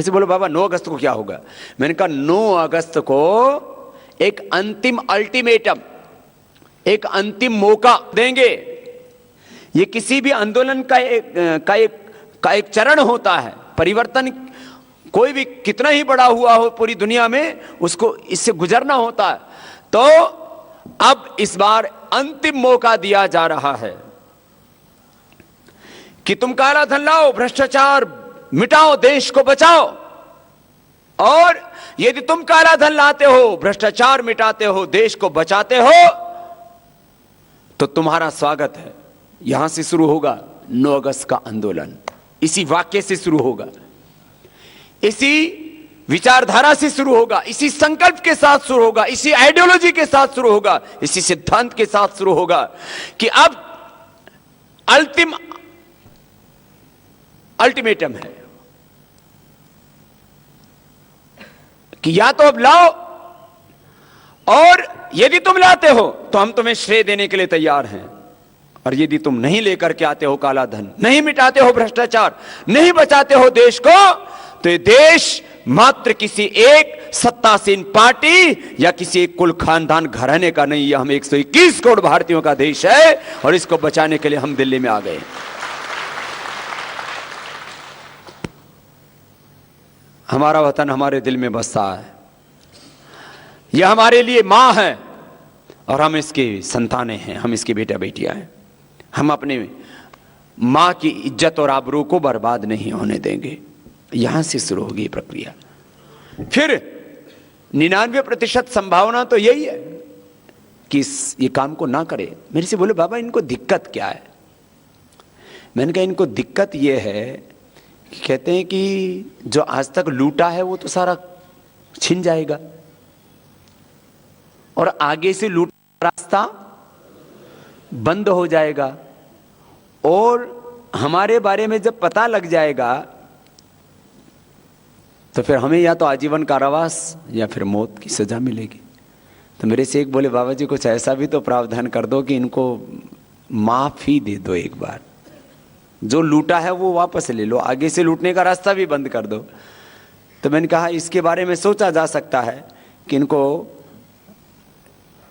मेरे से बोलो बाबा 9 अगस्त को क्या होगा? मैंने कहा 9 अगस्त को एक अंतिम अल्टीमेटम, एक अंतिम मौका देंगे। ये किसी भी आंदोलन का एक चरण होता है। परिवर्तन कोई भी कितना ही बड़ा हुआ हो पूरी दुनिया में, उसको इससे गुजरना होता है। तो अब इस बार अंतिम मौका दिया जा रहा है कि तुम काला धन लाओ, भ्रष्टाचार मिटाओ, देश को बचाओ। और यदि तुम काला धन लाते हो, भ्रष्टाचार मिटाते हो, देश को बचाते हो, तो तुम्हारा स्वागत है। यहां से शुरू होगा 9 अगस्त का आंदोलन। इसी वाक्य से शुरू होगा, इसी विचारधारा से शुरू होगा, इसी संकल्प के साथ शुरू होगा, इसी आइडियोलॉजी के साथ शुरू होगा, इसी सिद्धांत के साथ शुरू होगा कि अब अल्टीमेटम है कि या तो अब लाओ, और यदि तुम लाते हो तो हम तुम्हें श्रेय देने के लिए तैयार हैं, और यदि तुम नहीं लेकर के आते हो काला धन, नहीं मिटाते हो भ्रष्टाचार, नहीं बचाते हो देश को, तो ये देश मात्र किसी एक सत्तासीन पार्टी या किसी एक कुल खानदान घराने का नहीं है। हम 121 करोड़ भारतीयों का देश है, और इसको बचाने के लिए हम दिल्ली में आ गए। हमारा वतन हमारे दिल में बसता है, यह हमारे लिए मां है, और हम इसके संतानें हैं, हम इसके बेटा बेटियां हैं। हम अपने मां की इज्जत और आबरू को बर्बाद नहीं होने देंगे। यहां से शुरू होगी प्रक्रिया। फिर 99% संभावना तो यही है कि ये काम को ना करे। मेरे से बोले बाबा इनको दिक्कत क्या है? मैंने कहा इनको दिक्कत ये है कि कहते हैं कि जो आज तक लूटा है वो तो सारा छिन जाएगा, और आगे से लूट रास्ता बंद हो जाएगा, और हमारे बारे में जब पता लग जाएगा तो फिर हमें या तो आजीवन कारावास या फिर मौत की सजा मिलेगी। तो मेरे से एक बोले बाबा जी कुछ ऐसा भी तो प्रावधान कर दो कि इनको माफी दे दो, एक बार जो लूटा है वो वापस ले लो, आगे से लूटने का रास्ता भी बंद कर दो। तो मैंने कहा इसके बारे में सोचा जा सकता है कि इनको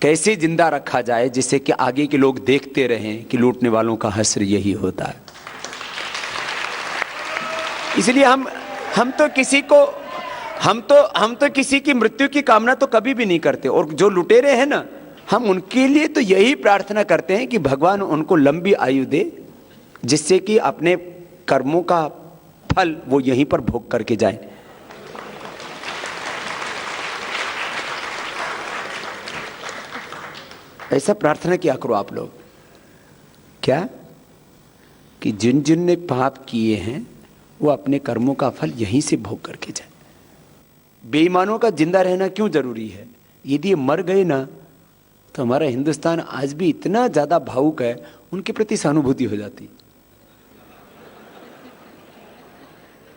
कैसे जिंदा रखा जाए जिससे कि आगे के लोग देखते रहें कि लूटने वालों का हश्र यही होता है। इसलिए हम तो किसी की मृत्यु की कामना तो कभी भी नहीं करते, और जो लुटेरे हैं ना, हम उनके लिए तो यही प्रार्थना करते हैं कि भगवान उनको लंबी आयु दे, जिससे कि अपने कर्मों का फल वो यहीं पर भोग करके जाए। ऐसा प्रार्थना किया करो आप लोग, क्या कि जिन जिन ने पाप किए हैं वो अपने कर्मों का फल यहीं से भोग करके जाए। बेईमानों का जिंदा रहना क्यों जरूरी है? यदि ये मर गए ना तो हमारा हिंदुस्तान आज भी इतना ज्यादा भावुक है, उनके प्रति सहानुभूति हो जाती।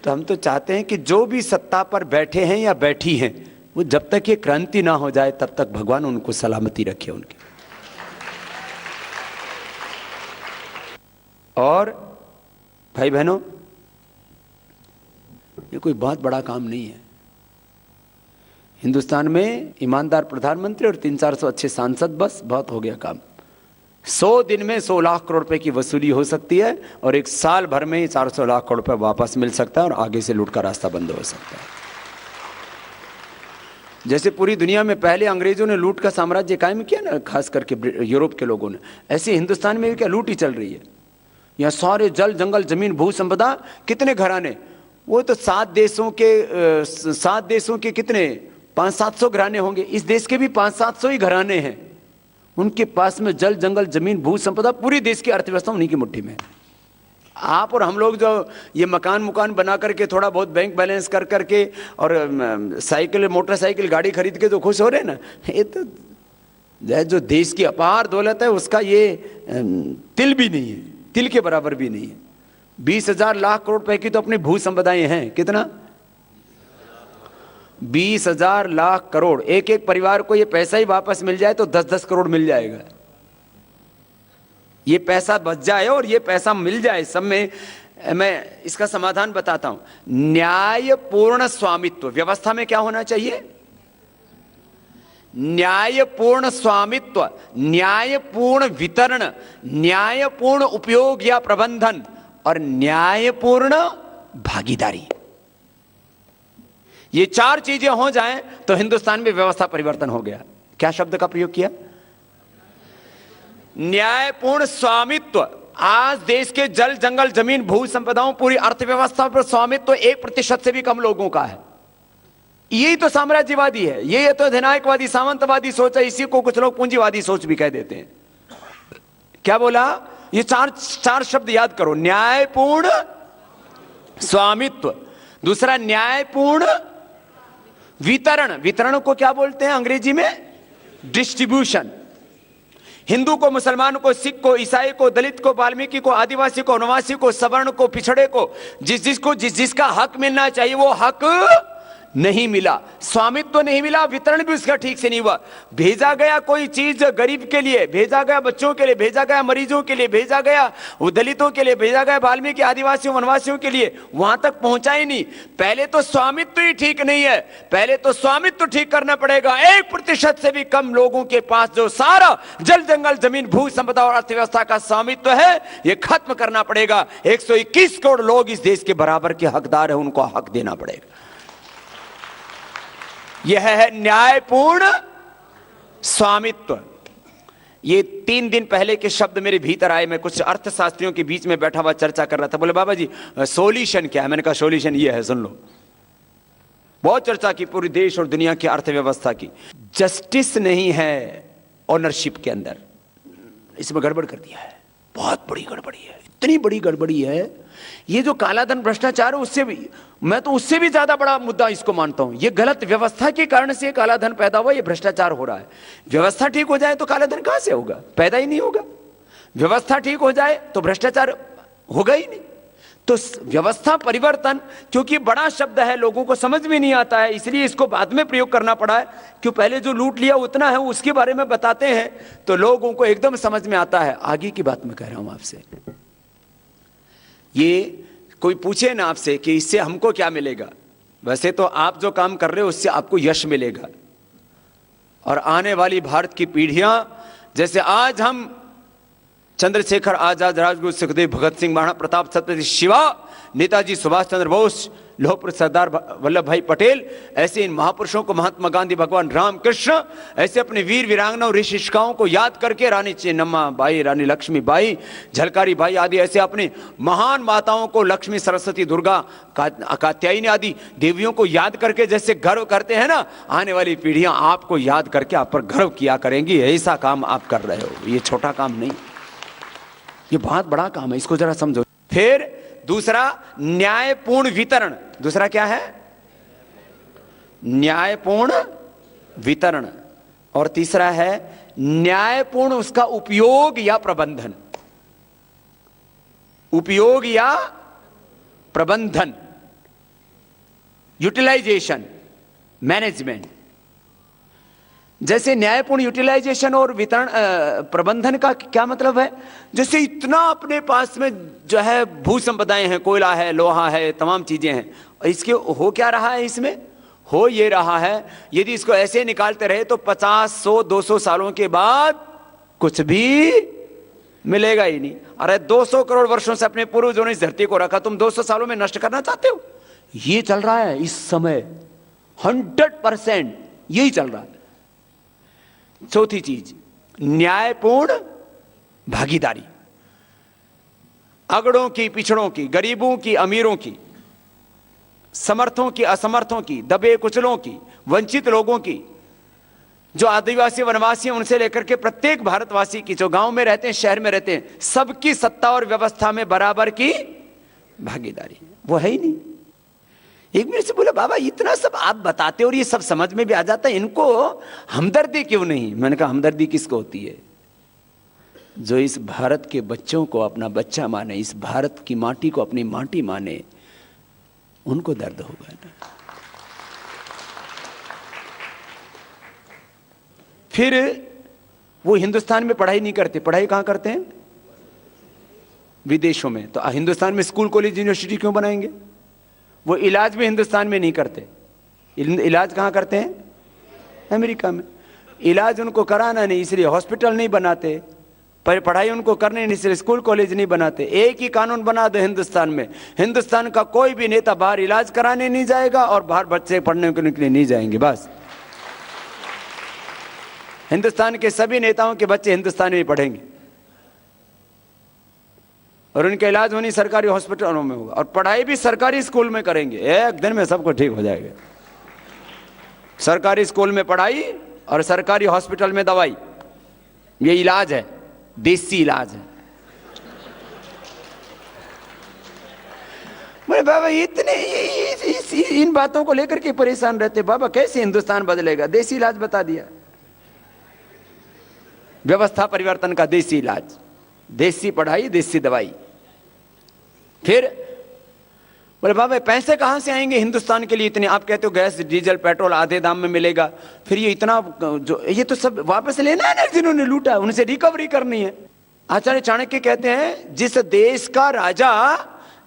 तो हम तो चाहते हैं कि जो भी सत्ता पर बैठे हैं या बैठी हैं, वो जब तक ये क्रांति ना हो जाए तब तक भगवान उनको सलामती रखे उनकी। और भाई बहनों, ये कोई बहुत बड़ा काम नहीं है। हिंदुस्तान में ईमानदार प्रधानमंत्री और 300-400 अच्छे सांसद, बस बहुत हो गया काम। 100 दिन में 100 लाख करोड़ रुपए की वसूली हो सकती है, और 1 साल भर में 400 लाख करोड़ रुपए वापस मिल सकता है, और आगे से लूट का रास्ता बंद हो सकता है। जैसे पूरी दुनिया में पहले अंग्रेजों ने लूट का साम्राज्य कायम किया ना, खास करके यूरोप के लोगों ने, ऐसे हिंदुस्तान में भी क्या लूट ही चल रही है। यहाँ सारे जल जंगल जमीन भू संपदा, कितने घराने, वो तो 7 देशों के कितने 500-700 घराने होंगे। इस देश के भी 500-700 ही घराने हैं, उनके पास में जल जंगल जमीन भू संपदा, पूरी देश की अर्थव्यवस्था उन्हीं की मुट्ठी में। आप और हम लोग जो ये मकान बना करके थोड़ा बहुत बैंक बैलेंस कर करके और साइकिल मोटरसाइकिल गाड़ी खरीद के जो खुश हो रहे हैं ना, ये तो जो देश की अपार दौलत है उसका ये तिल भी नहीं है, तिल के बराबर भी नहीं है। 20,000 लाख करोड़ रुपए की तो अपनी भू संपदाएं हैं। कितना? 20,000 लाख करोड़। एक एक परिवार को ये पैसा ही वापस मिल जाए तो 10-10 करोड़ मिल जाएगा। ये पैसा बच जाए और ये पैसा मिल जाए सब में, मैं इसका समाधान बताता हूं। न्यायपूर्ण स्वामित्व, व्यवस्था में क्या होना चाहिए? न्यायपूर्ण स्वामित्व, न्यायपूर्ण वितरण, न्यायपूर्ण उपयोग या प्रबंधन और न्यायपूर्ण भागीदारी। ये चार चीजें हो जाएं तो हिंदुस्तान में व्यवस्था परिवर्तन हो गया। क्या शब्द का प्रयोग किया? न्यायपूर्ण स्वामित्व। आज देश के जल, जंगल, जमीन, भू संपदाओं, पूरी अर्थव्यवस्था पर स्वामित्व 1% से भी कम लोगों का है। यही तो साम्राज्यवादी है, ये तो अधिनायकवादी, सामंतवादी सोच है। इसी को कुछ लोग पूंजीवादी सोच भी कह देते हैं। क्या बोला? ये चार शब्द याद करो। न्यायपूर्ण स्वामित्व, दूसरा न्यायपूर्ण वितरण। वितरण को क्या बोलते हैं अंग्रेजी में? डिस्ट्रीब्यूशन। हिंदू को, मुसलमान को, सिख को, ईसाई को, दलित को, वाल्मीकि को, आदिवासी को, वनवासी को, सवर्ण को, पिछड़े को, जिसका हक मिलना चाहिए वो हक नहीं मिला, स्वामित्व नहीं मिला, वितरण भी उसका ठीक से नहीं हुआ। भेजा गया कोई चीज गरीब के लिए, भेजा गया बच्चों के लिए, भेजा गया मरीजों के लिए, भेजा गया वो दलितों के लिए, भेजा गया वाल्मीकि, आदिवासियों, वनवासियों के लिए, वहां तक पहुंचा ही नहीं। पहले तो स्वामित्व ही ठीक नहीं है, पहले तो स्वामित्व ठीक करना पड़ेगा। 1% से भी कम लोगों के पास जो सारा जल, जंगल, जमीन, भू संपदा और अर्थव्यवस्था का स्वामित्व है, यह खत्म करना पड़ेगा। 121 करोड़ लोग इस देश के बराबर के हकदार है, उनको हक देना पड़ेगा। यह है न्यायपूर्ण स्वामित्व। ये 3 दिन पहले के शब्द मेरे भीतर आए। मैं कुछ अर्थशास्त्रियों के बीच में बैठा हुआ चर्चा कर रहा था। बोले बाबा जी सॉल्यूशन क्या है? मैंने कहा सॉल्यूशन ये है, सुन लो। बहुत चर्चा की पूरी देश और दुनिया की अर्थव्यवस्था की। जस्टिस नहीं है ओनरशिप के अंदर, इसमें गड़बड़ कर दिया है, बहुत बड़ी गड़बड़ी है, इतनी बड़ी गड़बड़ी है। ये जो काला धन भ्रष्टाचार है, उससे भी मैं तो उससे भी ज्यादा बड़ा मुद्दा इसको मानता हूं। ये गलत व्यवस्था के कारण से काला धन पैदा हुआ, ये भ्रष्टाचार हो रहा है। व्यवस्था ठीक हो जाए तो काला धन कहां से होगा? पैदा ही नहीं होगा। व्यवस्था ठीक हो जाए तो भ्रष्टाचार होगा ही नहीं। तो व्यवस्था परिवर्तन, क्योंकि बड़ा शब्द है, लोगों को समझ में नहीं आता है, इसलिए इसको बाद में प्रयोग करना पड़ा है। क्यों? पहले जो लूट लिया उतना है, उसके बारे में बताते हैं तो लोगों को एकदम समझ में आता है। आगे की बात मैं कह रहा हूं आपसे। ये कोई पूछे ना आपसे कि इससे हमको क्या मिलेगा, वैसे तो आप जो काम कर रहे हो उससे आपको यश मिलेगा। और आने वाली भारत की पीढ़ियां, जैसे आज हम चंद्रशेखर आजाद, राजगुरु, सुखदेव, भगत सिंह, महाराणा प्रताप, छत्रपति शिवा, नेताजी सुभाष चंद्र बोस, लौह पुरुष सरदार वल्लभ भाई पटेल, ऐसे इन महापुरुषों को, महात्मा गांधी, भगवान राम कृष्ण, ऐसे अपने वीर वीरांगनाओं, ऋषिकाओं को याद करके, रानी चेन्नम्मा बाई, रानी लक्ष्मी बाई, झलकारी बाई आदि ऐसे अपने महान माताओं को, लक्ष्मी, सरस्वती, दुर्गा, कात्यायनी आदि देवियों को याद करके जैसे गर्व करते हैं ना, आने वाली पीढ़ियां आपको याद करके आप पर गर्व किया करेंगी। ऐसा काम आप कर रहे हो, ये छोटा काम नहीं, ये बहुत बड़ा काम है, इसको जरा समझो। फिर दूसरा न्यायपूर्ण वितरण। दूसरा क्या है? न्यायपूर्ण वितरण। और तीसरा है न्यायपूर्ण उसका उपयोग या प्रबंधन। उपयोग या प्रबंधन, यूटिलाइजेशन, मैनेजमेंट। जैसे न्यायपूर्ण यूटिलाइजेशन और वितरण, प्रबंधन का क्या मतलब है? जैसे इतना अपने पास में जो है भू संपदाएं हैं, कोयला है, लोहा है, तमाम चीजें हैं, और इसके हो क्या रहा है? इसमें हो ये रहा है, यदि इसको ऐसे निकालते रहे तो 50, 100, 200 सालों के बाद कुछ भी मिलेगा ही नहीं। अरे 200 करोड़ वर्षों से अपने पूर्वजों ने इस धरती को रखा, तुम 200 सालों में नष्ट करना चाहते हो? ये चल रहा है इस समय, 100% यही चल रहा है। चौथी चीज, न्यायपूर्ण भागीदारी। अगड़ों की, पिछड़ों की, गरीबों की, अमीरों की, समर्थों की, असमर्थों की, दबे कुचलों की, वंचित लोगों की, जो आदिवासी, वनवासी हैं, उनसे लेकर के प्रत्येक भारतवासी की, जो गांव में रहते हैं, शहर में रहते हैं, सबकी सत्ता और व्यवस्था में बराबर की भागीदारी। वो है ही नहीं। एक मेरे से बोला, बाबा इतना सब आप बताते और ये सब समझ में भी आ जाता है, इनको हमदर्दी क्यों नहीं? मैंने कहा हमदर्दी किसको होती है? जो इस भारत के बच्चों को अपना बच्चा माने, इस भारत की माटी को अपनी माटी माने, उनको दर्द होगा ना। फिर वो हिंदुस्तान में पढ़ाई नहीं करते, पढ़ाई कहां करते हैं? विदेशों में, तो हिंदुस्तान में स्कूल कॉलेज यूनिवर्सिटी क्यों बनाएंगे? वो इलाज भी हिंदुस्तान में नहीं करते। इलाज कहाँ करते हैं? अमेरिका में। इलाज उनको कराना नहीं, इसलिए हॉस्पिटल नहीं बनाते, पर पढ़ाई उनको करने नहीं, इसलिए स्कूल कॉलेज नहीं बनाते। एक ही कानून बना दो हिंदुस्तान में, हिंदुस्तान का कोई भी नेता बाहर इलाज कराने नहीं जाएगा और बाहर बच्चे पढ़ने के लिए नहीं जाएंगे। बस हिंदुस्तान के सभी नेताओं के बच्चे हिंदुस्तान में पढ़ेंगे और उनका इलाज होनी सरकारी हॉस्पिटलों में होगा और पढ़ाई भी सरकारी स्कूल में करेंगे। एक दिन में सबको ठीक हो जाएगा। सरकारी स्कूल में पढ़ाई और सरकारी हॉस्पिटल में दवाई, ये इलाज है, देसी इलाज है। बोले बाबा इतने इन बातों को लेकर के परेशान रहते, बाबा कैसे हिंदुस्तान बदलेगा? देसी इलाज बता दिया, व्यवस्था परिवर्तन का देसी इलाज, देसी पढ़ाई, देसी दवाई। फिर बोले बाबा पैसे कहां से आएंगे हिंदुस्तान के लिए इतने? आप कहते हो गैस डीजल पेट्रोल आधे दाम में मिलेगा, फिर ये इतना जो ये तो सब वापस लेना है ना, जिन्होंने लूटा उनसे रिकवरी करनी है। आचार्य चाणक्य कहते हैं जिस देश का राजा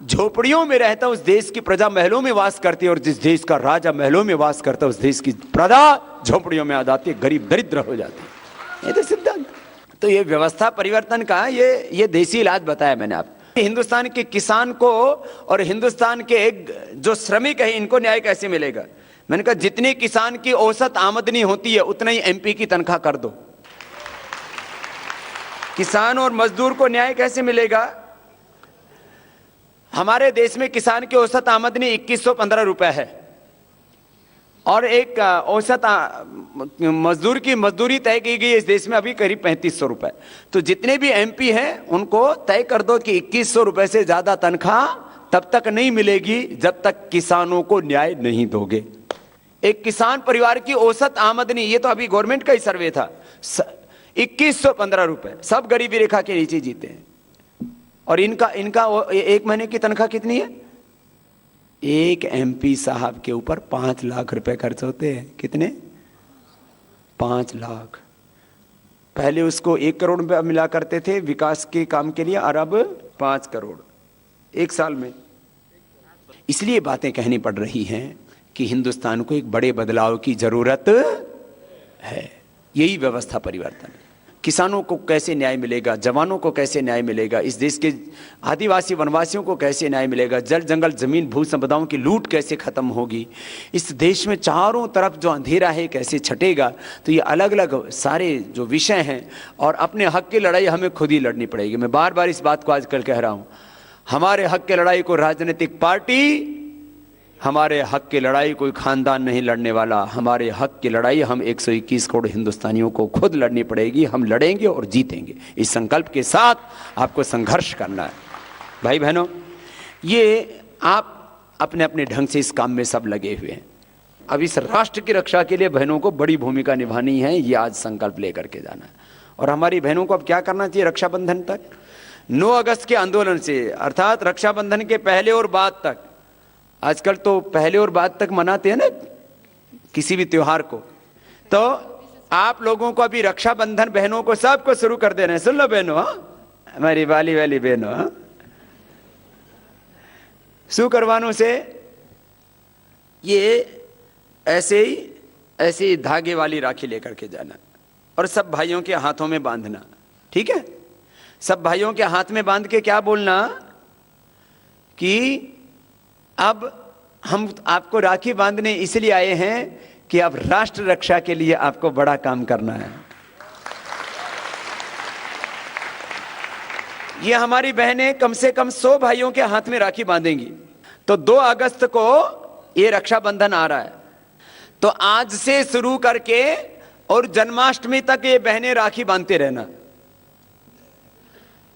झोपड़ियों में रहता उस देश की प्रजा महलों में वास करती है, और जिस देश का राजा महलों में वास करता उस देश की प्रजा झोपड़ियों में आ जाती है, गरीब दरिद्र हो जाती है। ये तो सिद्धांत। तो ये व्यवस्था परिवर्तन का ये देसी इलाज बताया मैंने आपको। हिंदुस्तान के किसान को और हिंदुस्तान के जो श्रमिक है इनको न्याय कैसे मिलेगा? मैंने कहा जितनी किसान की औसत आमदनी होती है उतना ही एमपी की तनख्वाह कर दो। किसान और मजदूर को न्याय कैसे मिलेगा? हमारे देश में किसान की औसत आमदनी 2115 रुपए है और एक औसत मजदूर की मजदूरी तय की गई इस देश में अभी करीब 3500 रुपए। तो जितने भी एमपी हैं उनको तय कर दो कि 2100 रुपए से ज्यादा तनख्वाह तब तक नहीं मिलेगी जब तक किसानों को न्याय नहीं दोगे। एक किसान परिवार की औसत आमदनी, ये तो अभी गवर्नमेंट का ही सर्वे था, 2115 रुपए। सब गरीबी रेखा के नीचे जीते हैं। और इनका एक महीने की तनख्वाह कितनी है? एक एमपी साहब के ऊपर 5 लाख रुपए खर्च होते हैं। कितने? 5 लाख। पहले उसको 1 करोड़ रुपया मिला करते थे विकास के काम के लिए, और अब 5 करोड़ एक साल में। इसलिए बातें कहनी पड़ रही हैं कि हिंदुस्तान को एक बड़े बदलाव की जरूरत है। यही व्यवस्था परिवर्तन है। किसानों को कैसे न्याय मिलेगा? जवानों को कैसे न्याय मिलेगा? इस देश के आदिवासी वनवासियों को कैसे न्याय मिलेगा? जल जंगल जमीन भू संपदाओं की लूट कैसे खत्म होगी? इस देश में चारों तरफ जो अंधेरा है कैसे छटेगा? तो ये अलग अलग सारे जो विषय हैं और अपने हक की लड़ाई हमें खुद ही लड़नी पड़ेगी। मैं बार बार इस बात को आजकल कह रहा हूं, हमारे हक की लड़ाई को राजनीतिक पार्टी, हमारे हक की लड़ाई कोई खानदान नहीं लड़ने वाला। हमारे हक की लड़ाई हम 121 करोड़ हिंदुस्तानियों को खुद लड़नी पड़ेगी। हम लड़ेंगे और जीतेंगे। इस संकल्प के साथ आपको संघर्ष करना है। भाई बहनों, ये आप अपने अपने ढंग से इस काम में सब लगे हुए हैं। अब इस राष्ट्र की रक्षा के लिए बहनों को बड़ी भूमिका निभानी है। ये आज संकल्प लेकर के जाना है। और हमारी बहनों को अब क्या करना चाहिए? रक्षाबंधन तक, 9 अगस्त के आंदोलन से, अर्थात रक्षाबंधन के पहले और बाद तक, आजकल तो पहले और बाद तक मनाते हैं ना किसी भी त्योहार को, तो आप लोगों को अभी रक्षाबंधन बहनों को सबको शुरू कर देना है। सुन लो बहनों, हमारी वाली वाली बहनों, सुकरवानों से ये ऐसे ही धागे वाली राखी लेकर के जाना और सब भाइयों के हाथों में बांधना। ठीक है? सब भाइयों के हाथ में बांध के क्या बोलना कि अब हम आपको राखी बांधने इसलिए आए हैं कि अब राष्ट्र रक्षा के लिए आपको बड़ा काम करना है। ये हमारी बहनें कम से कम 100 भाइयों के हाथ में राखी बांधेंगी। तो 2 अगस्त को ये रक्षाबंधन आ रहा है, तो आज से शुरू करके और जन्माष्टमी तक ये बहनें राखी बांधते रहना।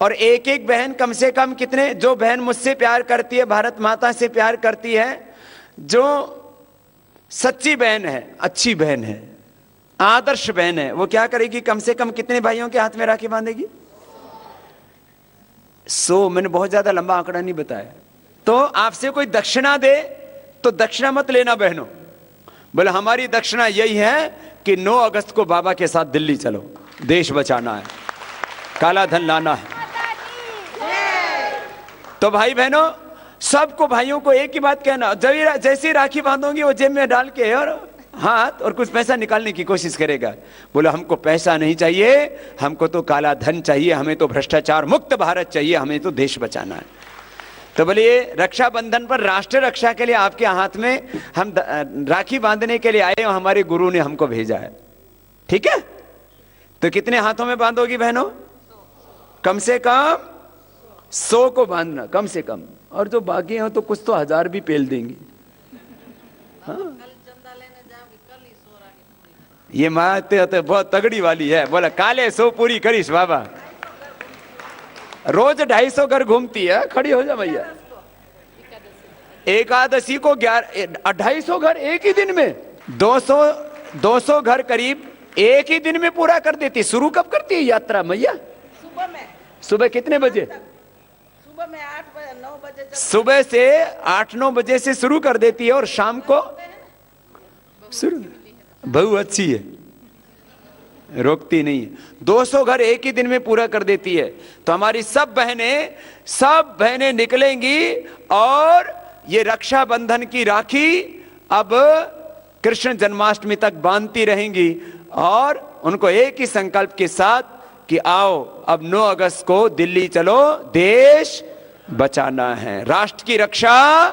और एक एक बहन कम से कम कितने, जो बहन मुझसे प्यार करती है, भारत माता से प्यार करती है, जो सच्ची बहन है, अच्छी बहन है, आदर्श बहन है, वो क्या करेगी? कम से कम कितने भाइयों के हाथ में राखी बांधेगी? 100। मैंने बहुत ज्यादा लंबा आंकड़ा नहीं बताया। तो आपसे कोई दक्षिणा दे तो दक्षिणा मत लेना बहनों। बोले हमारी दक्षिणा यही है कि 9 अगस्त को बाबा के साथ दिल्ली चलो, देश बचाना है, काला धन लाना है। तो भाई बहनों, सबको भाइयों को एक ही बात कहना, जैसे राखी बांधोगी वो जेब में डाल के और हाथ और कुछ पैसा निकालने की कोशिश करेगा, बोला हमको पैसा नहीं चाहिए, हमको तो काला धन चाहिए, हमें तो भ्रष्टाचार मुक्त भारत चाहिए, हमें तो देश बचाना है। तो बोले ये रक्षाबंधन पर राष्ट्र रक्षा के लिए आपके हाथ में हम राखी बांधने के लिए आए, हमारे गुरु ने हमको भेजा है, ठीक है? तो कितने हाथों में बांधोगी बहनों? कम से कम 100 को बांधना, कम से कम, और जो बाकी हो तो कुछ तो 1000 भी पेल देंगी। हाँ, ये माते तो बहुत तगड़ी वाली है, बोला काले 100 पूरी करीश बाबा। रोज 250 घर घूमती है, खड़ी हो जा भैया। एकादशी को 250 घर एक ही दिन में, 200 घर करीब एक ही दिन में पूरा कर देती। शुरू कब करती है यात्रा मैया? सुबह में। सुबह कितने बजे? सुबह में 8 बजे 9 बजे। सुबह से 8-9 बजे से शुरू कर देती है और शाम को शुरू। बहू अच्छी है, रोकती नहीं है। 200 घर एक ही दिन में पूरा कर देती है। तो हमारी सब बहनें निकलेंगी और ये रक्षाबंधन की राखी अब कृष्ण जन्माष्टमी तक बांधती रहेंगी और उनको एक ही संकल्प के साथ कि आओ अब 9 अगस्त को दिल्ली चलो, देश बचाना है, राष्ट्र की रक्षा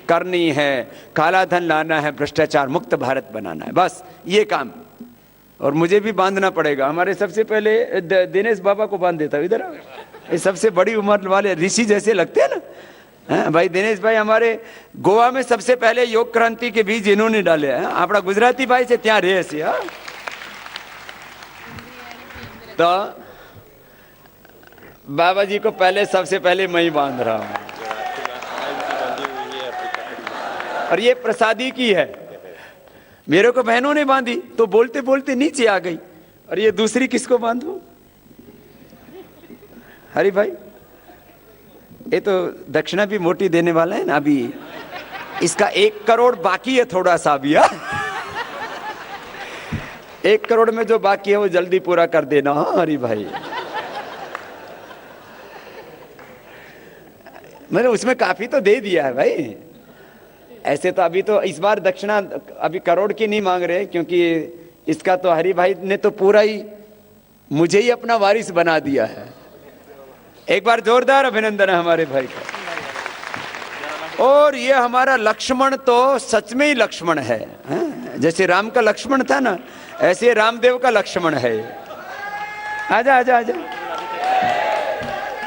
करनी है, काला धन लाना है, भ्रष्टाचार मुक्त भारत बनाना है, बस ये काम। और मुझे भी बांधना पड़ेगा। हमारे सबसे पहले दिनेश बाबा को बांध देता हूं, इधर ये सबसे बड़ी उम्र वाले ऋषि जैसे लगते हैं ना। भाई दिनेश भाई हमारे गोवा में सबसे पहले योग क्रांति के बीज इन्होंने डाले हैं। अपना गुजराती भाई से त्या रहे सी। तो बाबा जी को पहले सबसे पहले मैं ही बांध रहा हूं। और ये प्रसादी की है, मेरे को बहनों ने बांधी तो बोलते बोलते नीचे आ गई। और ये दूसरी किसको बांधू? हरी भाई ये तो दक्षिणा भी मोटी देने वाला है ना, अभी इसका 1 करोड़ बाकी है, थोड़ा सा भी। 1 करोड़ में जो बाकी है वो जल्दी पूरा कर देना। हाँ हरी भाई, मैंने उसमें काफी तो दे दिया है भाई। ऐसे तो अभी तो इस बार दक्षिणा अभी करोड़ की नहीं मांग रहे, क्योंकि इसका तो हरी भाई ने तो पूरा ही मुझे ही अपना वारिस बना दिया है। एक बार जोरदार अभिनंदन है हमारे भाई का। और ये हमारा लक्ष्मण तो सच में ही लक्ष्मण है, जैसे राम का लक्ष्मण था ना, ऐसे रामदेव का लक्ष्मण है। आजा आजा आजा,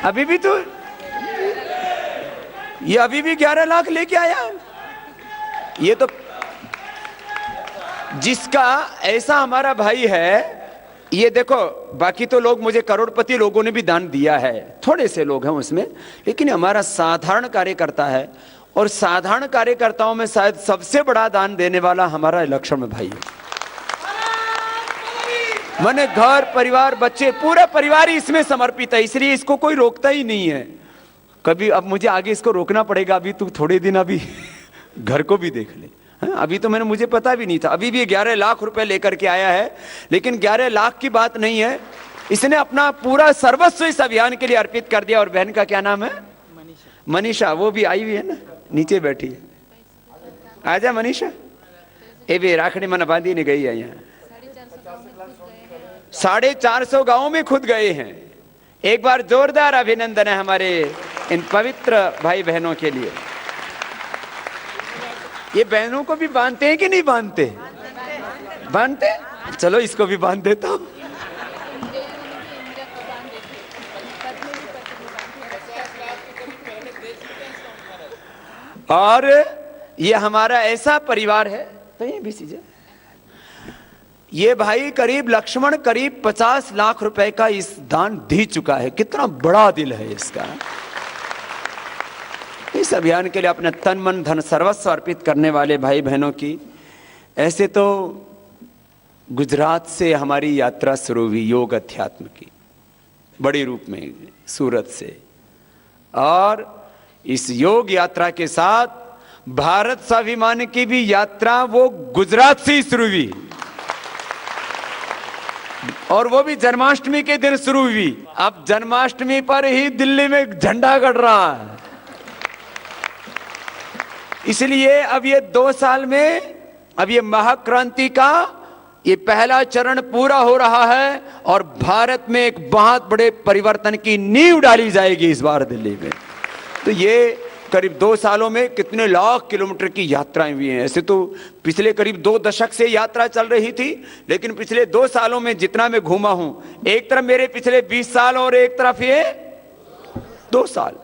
अभी भी तो ये अभी भी 11 लाख लेके आया। ये तो जिसका ऐसा हमारा भाई है, ये देखो बाकी तो लोग, मुझे करोड़पति लोगों ने भी दान दिया है, थोड़े से लोग हैं उसमें, लेकिन हमारा साधारण कार्यकर्ता है। और साधारण कार्यकर्ताओं में शायद सबसे बड़ा दान देने वाला हमारा लक्ष्मण भाई है। मैंने घर परिवार बच्चे पूरा परिवार ही इसमें समर्पित है, इसलिए इसको कोई रोकता ही नहीं है कभी। अब मुझे आगे इसको रोकना पड़ेगा, अभी तू थोड़े दिन अभी घर को भी देख ले। अभी तो मुझे पता भी नहीं था, अभी भी 11 लाख रुपए लेकर के आया है। लेकिन 11 लाख की बात नहीं है, इसने अपना पूरा सर्वस्व इस अभियान के लिए अर्पित कर दिया। और बहन का क्या नाम है? मनीषा। वो भी आई हुई है ना, नीचे बैठी है। आजा मनीषा। ये भी राखड़ी मन बांधी नहीं गई है। यहाँ 450 गांव में खुद गए हैं। एक बार जोरदार अभिनंदन है हमारे इन पवित्र भाई बहनों के लिए। ये बहनों को भी बांधते हैं कि नहीं बांधते? बांधते। चलो इसको भी बांध देता हूं। और ये हमारा ऐसा परिवार है, तो ये भी चीजें, ये भाई करीब लक्ष्मण करीब 50 लाख रुपए का इस दान दे चुका है। कितना बड़ा दिल है इसका। इस अभियान के लिए अपने तन मन धन सर्वस्व अर्पित करने वाले भाई बहनों की। ऐसे तो गुजरात से हमारी यात्रा शुरू हुई योग अध्यात्म की, बड़े रूप में सूरत से। और इस योग यात्रा के साथ भारत स्वाभिमान की भी यात्रा वो गुजरात से ही शुरू हुई, और वो भी जन्माष्टमी के दिन शुरू हुई। अब जन्माष्टमी पर ही दिल्ली में झंडा गड़ रहा है। इसलिए अब ये 2 साल में अब ये महाक्रांति का ये पहला चरण पूरा हो रहा है और भारत में एक बहुत बड़े परिवर्तन की नींव डाली जाएगी इस बार दिल्ली में। तो ये करीब 2 सालों में कितने लाख किलोमीटर की यात्राएं हुई हैं। ऐसे तो पिछले करीब 2 दशक से यात्रा चल रही थी, लेकिन पिछले 2 सालों में जितना मैं घूमा हूं, एक तरफ मेरे पिछले 20 साल और एक तरफ ये 2 साल,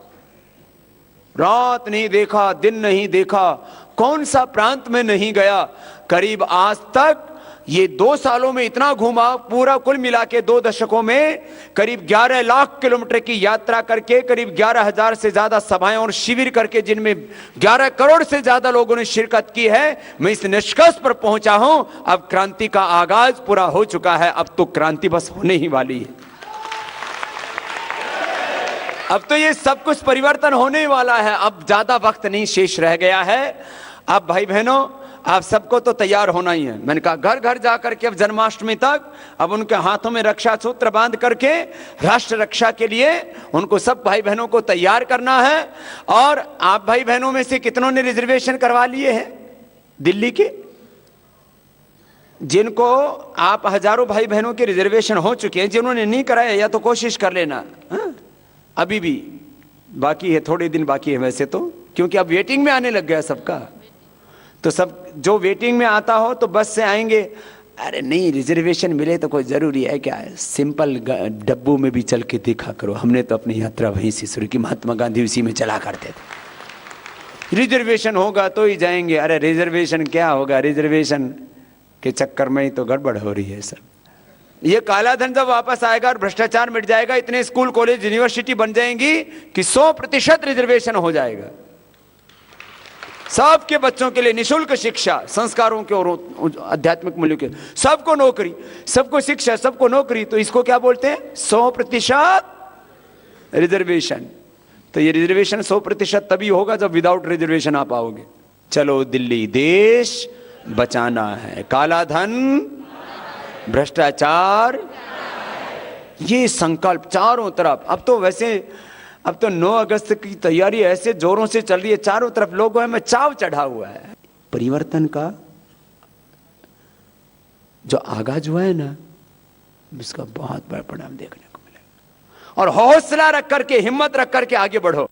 रात नहीं देखा, दिन नहीं देखा, कौन सा प्रांत में नहीं गया। करीब आज तक ये 2 सालों में इतना घूमा, पूरा कुल मिला के 2 दशकों में करीब 11 लाख किलोमीटर की यात्रा करके, करीब 11,000 से ज्यादा सभाएं और शिविर करके, जिनमें 11 करोड़ से ज्यादा लोगों ने शिरकत की है, मैं इस निष्कर्ष पर पहुंचा हूं, अब क्रांति का आगाज पूरा हो चुका है। अब तो क्रांति बस होने ही वाली है। अब तो ये सब कुछ परिवर्तन होने वाला है। अब ज्यादा वक्त नहीं शेष रह गया है। अब भाई बहनों, आप सबको तो तैयार होना ही है। मैंने कहा घर घर जाकर के अब जन्माष्टमी तक अब उनके हाथों में रक्षा सूत्र बांध करके राष्ट्र रक्षा के लिए उनको सब भाई बहनों को तैयार करना है। और आप भाई बहनों में से कितनों ने रिजर्वेशन करवा लिए हैं दिल्ली के? जिनको आप हजारों भाई बहनों के रिजर्वेशन हो चुके हैं, जिन्होंने नहीं कराया या तो कोशिश कर लेना, अभी भी बाकी है, थोड़े दिन बाकी है वैसे तो, क्योंकि अब वेटिंग में आने लग गया सबका। तो सब जो वेटिंग में आता हो तो बस से आएंगे। अरे नहीं, रिजर्वेशन मिले तो कोई जरूरी है क्या? सिंपल डब्बू में भी चल के देखा करो। हमने तो अपनी यात्रा वहीं से शुरू की, महात्मा गांधी उसी में चला करते थे। रिजर्वेशन होगा तो ही जाएंगे। अरे रिजर्वेशन क्या होगा, रिजर्वेशन के चक्कर में ही तो गड़बड़ हो रही है सब। ये काला धन जब वापस आएगा और भ्रष्टाचार मिट जाएगा, इतने स्कूल कॉलेज यूनिवर्सिटी बन जाएंगी कि 100% रिजर्वेशन हो जाएगा। सबके बच्चों के लिए निशुल्क शिक्षा, संस्कारों के और आध्यात्मिक मूल्यों के, सबको नौकरी, सबको शिक्षा, सबको नौकरी। तो इसको क्या बोलते हैं? 100% रिजर्वेशन। तो ये रिजर्वेशन 100% तभी होगा जब विदाउट रिजर्वेशन आप आओगे। चलो दिल्ली, देश बचाना है, काला धन, भ्रष्टाचार, ये संकल्प चारों तरफ। अब तो वैसे अब तो 9 अगस्त की तैयारी ऐसे जोरों से चल रही है, चारों तरफ लोगों में चाव चढ़ा हुआ है। परिवर्तन का जो आगाज हुआ है ना, इसका बहुत बड़ा परिणाम देखने को मिलेगा। और हौसला रख करके, हिम्मत रख करके आगे बढ़ो।